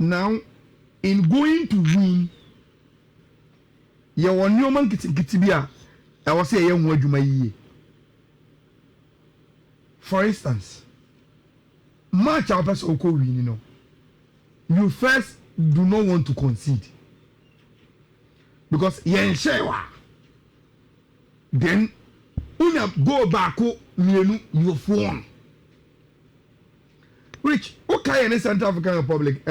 now in going to win you want your man kitibia I was say young word you may for instance match our person win you know you first do not want to concede because yen shewa then una go back you phone Rich, okay, in the Central African Republic,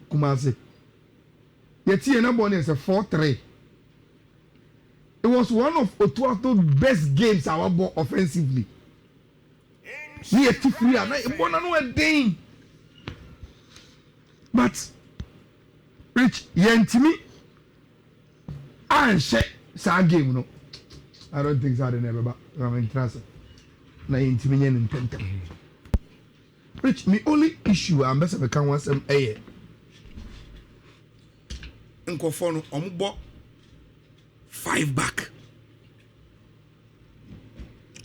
Kumasi. Yet here number one is a 4-3. It was one of Otto's best games our ball offensively. Here, 2-3, and I want to know a thing. But, Rich, Yentimi, and shit, sad game, no. I don't think so. Never, but I'm interested. Na Yentimi and Tenta. Rich, my only issue I'm best of once a Nkofono omubo 5 back.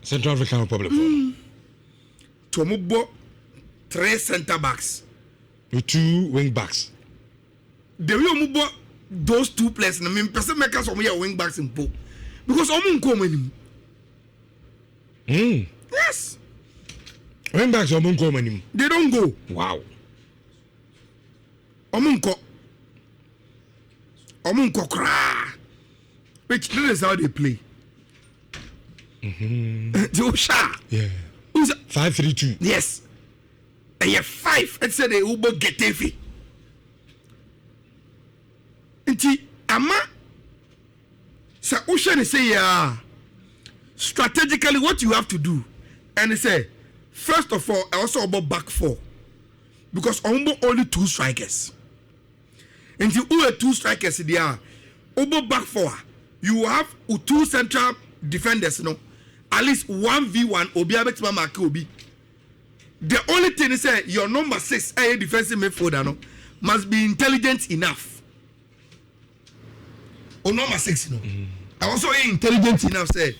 Central African Republic. To omubo 3 center backs. With 2 wing backs. The way omubo those 2 players, I mean, person make us wing backs in po because omu nko many. Yes. Wing backs omu nko many. They don't go. Wow. Omu nko kra. Which this is how they play. Joshua. Yeah. 5-3-2. Yes. And you 5. It's a Uber Getafe. Inti ama. So Ocean say strategically what you have to do, and they say first of all also about back 4 because only 2 strikers. Until you have 2 strikers there, over back 4, you have 2 central defenders, you know, at least 1v1 Obi Abetima Makobi. The only thing is that your number 6 a defensive midfielder no, must be intelligent enough. Or number 6, you know. I also intelligent enough said.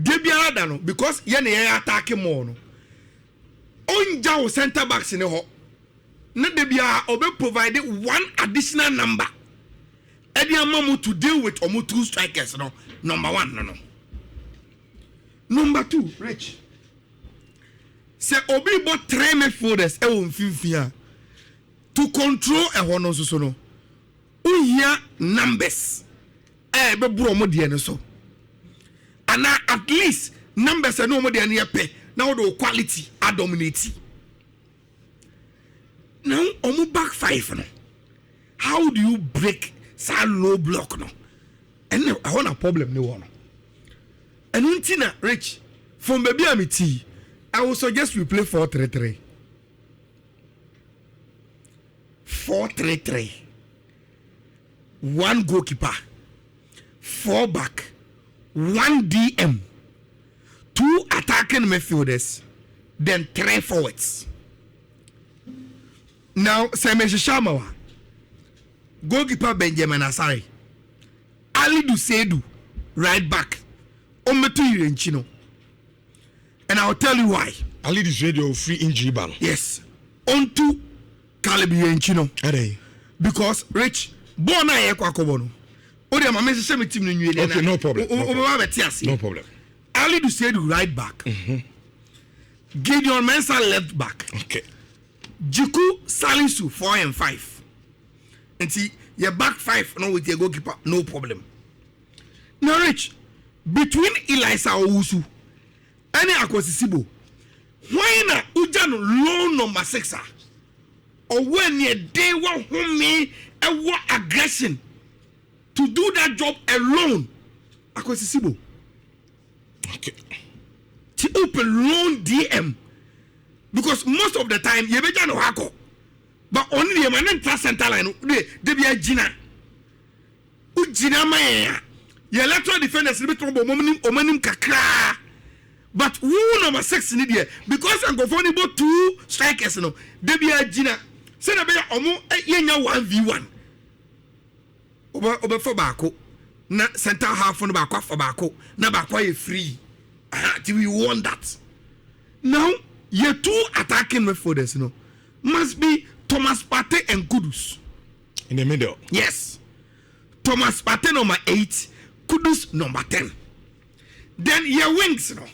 Debiara no because yene attack more no. Onja center backs in the hole. Not Debia obe provided 1 additional number. Eddie Amamu to deal with omu 2 strikers, no. Number 1, no. Number 2, Rich. Say obi bought 3 midfielders to control a one so no. Uya numbers. Be bro mo de so. And at least numbers are no more than pay. Now the quality are dominating. Now omu back 5 no. How do you break that low block no? And I want a problem no one. And untina Rich from baby amity, I will suggest we play 4-3-3. 4-3-3. 1 goalkeeper, 4 back, 1 DM, 2 attacking midfielders, then 3 forwards. Now, Semesh Shamawa, goalkeeper Benjamin Asari, Ali Dusedu, right back, Ometu Irenchino. And I'll tell you why. Ali Dusedu free injury ban. Yes. Onto Calibi Irenchino. Because Rich, Bona Ekwakobono. Okay, no problem. No problem. Ali Dusedu right back. Gideon Mensah left back. Okay. Jiku Salisu 4 and 5. And see, your back 5 no with your goalkeeper, no problem. Now, Rich, between Elisa Owusu and Akwasisibo, why not Ujan low number 6? Or when you day one home and what aggression to do that job alone? Akwasisibo. Okay. To open lone DM. Because most of the time, you better know how to. But only the man in center line, they be a Gina. Ujina Maya. Your lateral defenders, Omanim Kakra. But who number 6 in the because I'm going to 2 strikers, no, they be a Gina. Say a better Omo, 1v1. Over for Bako. Na center half on the back for Bako. Na Bako free. We want that. Now, your 2 attacking midfielders, you know, must be Thomas Partey and Kudus. In the middle. Yes. Thomas Partey number 8, Kudus number 10. Then your wings, no.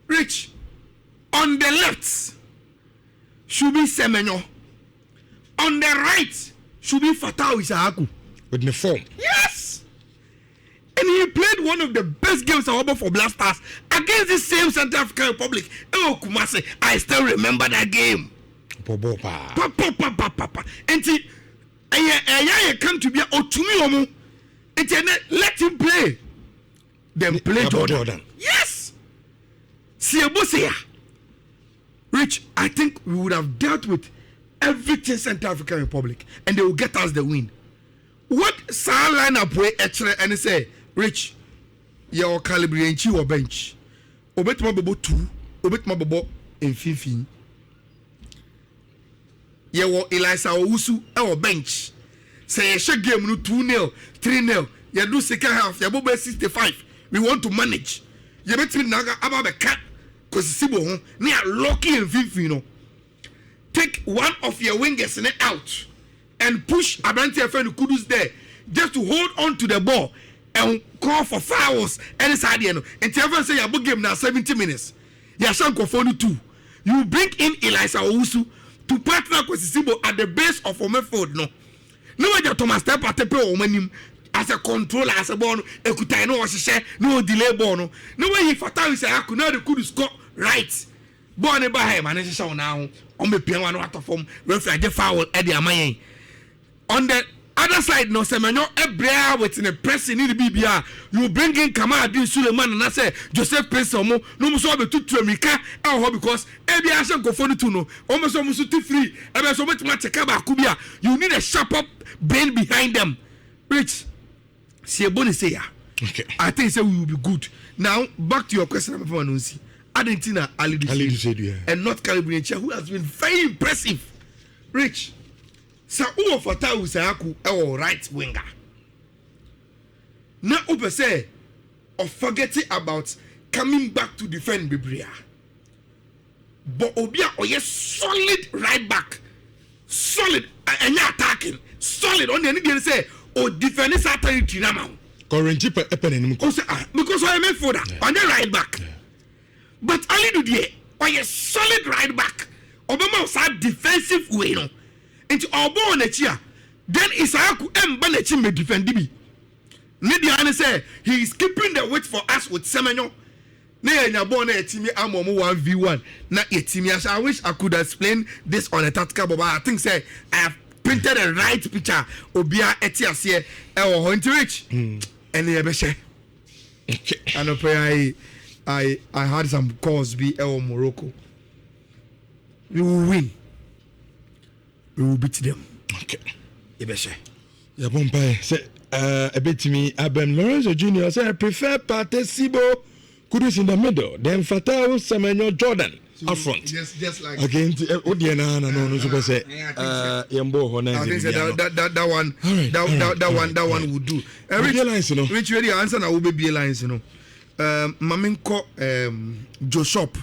Rich. On the left should be Semenyo. On the right should be Fatau Isaaku. With the form. Yes. And he played one of the best games for Black Stars against the same Central African Republic. Oh, Kumasi, I still remember that game. Papa. And he come to be a Otumi. And let him play. Then play Jordan. Yes. Siabusia. Rich, I think we would have dealt with everything Central African Republic and they will get us the win. What Sir line up way and say, Rich, your calibre and you or bench. Obet Mabo 2, Obet Mabo in 15. Ye were Elisa Owusu our bench. Say a shake game no 2-0, 3-0. You do second half, you bobe 65. We want to manage. You bet me naga about the cat. Because Sibo, near Loki and Fifino. Take one of your wingers in it out and push Abranti friend Kudus there just to hold on to the ball and call for fouls. And it's hard, and everyone say, you game now 70 minutes. Yashan Kofonu 2. You bring in Elisa Owusu to partner with Sibo at the base of Omeford. No way, Thomas Step at the pro as a controller, as a ball, Ekutai no share, no delay ball. No way he Fatau is I could not the Kudus score right. Born by him, and it's show now. On the piano out of form, referee the foul at the Amaye. On the other side, no Semenyo Ebrea within a press in the BBR. You bring in Kamadi Suleiman and I say Joseph Pensomo, no so be to Tremika, because every action go for the tuno, almost too free. And so much Kaba Kubia. You need a sharp up brain behind them. Rich, see a bonus here. Okay. I think so we will be good. Now back to your question about Manusi. Argentina, Ali and not Calibrian, who has been very impressive. Rich, Sa Uo Fatau Saku, our right winger. Now, Uber say, of forgetting about coming back to defend Bibria. But Obia, oh yes, solid right back, solid, and you're attacking, solid on the end, say, oh, defend is at Tinamau. Because I am for that, on the right back. Yeah. But Ali Dudie, why a solid right back. Obama was a defensive way, no. Into our born a cheer. Then Isaaku Mbanechi may defend me. Nidiane say he is keeping the weight for us with Semenyo. Nay, na born a team Amomo 1v1. Not a team. I wish I could explain this on a tactical, but I think say I have printed a right picture. Obia Etias here, or Hunter Rich. And the Ebeshe. And I pray I had some cause be El Morocco. We will win. We will beat them. Okay. Ebeshe. Yeah, Bombay. Say a bit to me. Aben Lorenzo Jr. say I prefer Partey Sibo Kudus in the middle. Then Fatau Semenyo Jordan up front. Just like again. No. Super say. Yambo Hona. I think that one. That one would do. Rich, ready answer now. Will be lines, you know. Maminko Joe Shop.